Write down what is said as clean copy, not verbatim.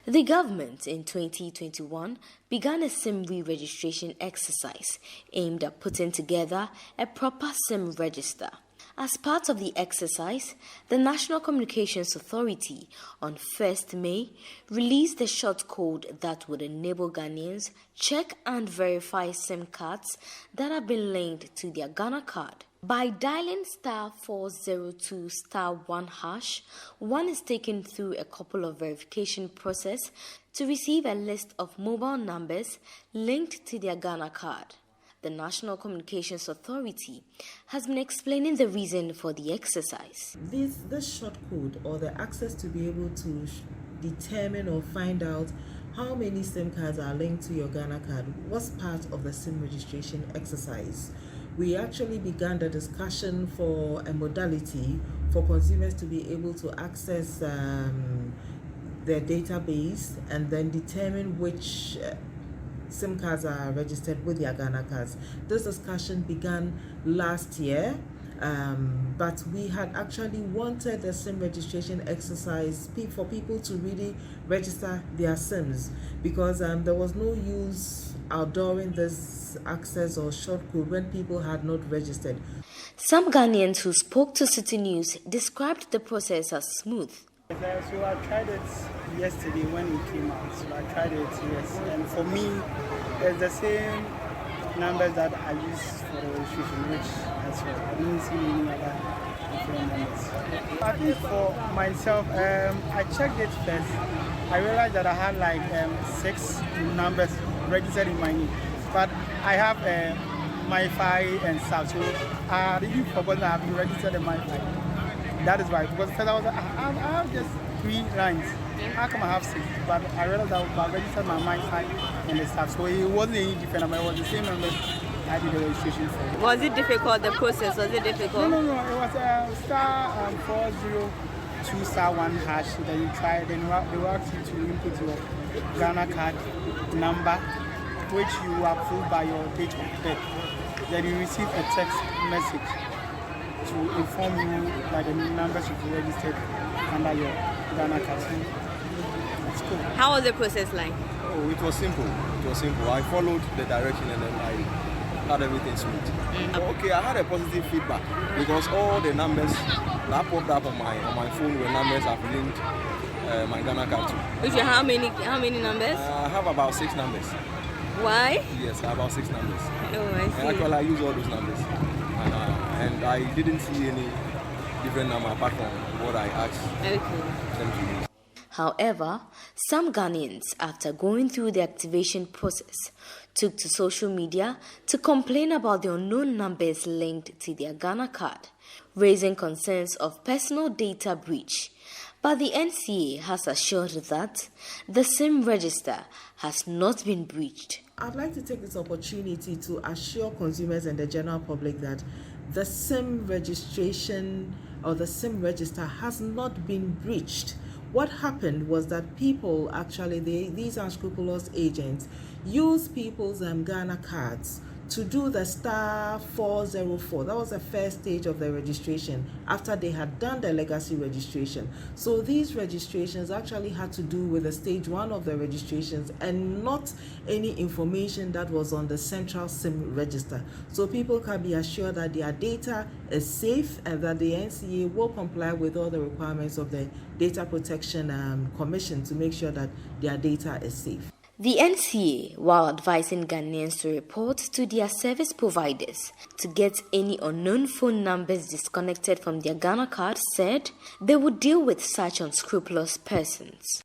The government in 2021 began a SIM re-registration exercise aimed at putting together a proper SIM register. As part of the exercise, the National Communications Authority on 1st May released a short code that would enable Ghanaians check and verify SIM cards that have been linked to their Ghana card. By dialing *402*1#, one is taken through a couple of verification process to receive a list of mobile numbers linked to their Ghana card. The National Communications Authority has been explaining the reason for the exercise. This short code, or the access to be able to determine or find out how many SIM cards are linked to your Ghana card, was part of the SIM registration exercise. We actually began the discussion for a modality for consumers to be able to access their database and then determine which SIM cards are registered with their Ghana cards. This discussion began last year, but we had actually wanted the SIM registration exercise for people to really register their SIMs, because there was no use outdooring this access or short code when people had not registered. Some Ghanaians who spoke to Citi News described the process as smooth. So I tried it yesterday when it came out. So I tried it, yes. And for me, it's the same numbers that I use for the registration, which as well. I didn't see any other different numbers. I think for myself, I checked it first. I realized that I had like 6 numbers registered in my name. But I have MiFi and stuff. So I really forgot that I've been registered in MiFi. That is why, because first I was like, I have just 3 lines. How come I have 6? But I realized that I registered my MiFi and the stuff. So it wasn't any different. It was the same number I did the registration for. Was it difficult, the process? Was it difficult? No. It was *402*1#. Then you try, then they will ask you to input your Ghana card number, which you approve by your date of birth. Then you receive a text message to inform you that the numbers should be registered under your Ghana card. It's cool. How was the process like? Oh, it was simple. I followed the direction and then I had everything smooth. Okay, I had a positive feedback because all the numbers that popped up on my phone were numbers I've linked my Ghana card to. Which how many numbers? I have about 6 numbers. Why? Yes, about 6 numbers. Oh, I see. And actually, I use all those numbers. And I didn't see any different number apart from what I asked them to use. However, some Ghanaians, after going through the activation process, took to social media to complain about the unknown numbers linked to their Ghana card, raising concerns of personal data breach. But the NCA has assured that the SIM register has not been breached. I'd like to take this opportunity to assure consumers and the general public that the SIM registration or the SIM register has not been breached. What happened was that people actually, these unscrupulous agents, use people's Ghana cards to do the *404. That was the first stage of the registration after they had done the legacy registration. So these registrations actually had to do with the stage 1 of the registrations and not any information that was on the central SIM register. So people can be assured that their data is safe and that the NCA will comply with all the requirements of the Data Protection Commission to make sure that their data is safe. The NCA, while advising Ghanaians to report to their service providers to get any unknown phone numbers disconnected from their Ghana card, said they would deal with such unscrupulous persons.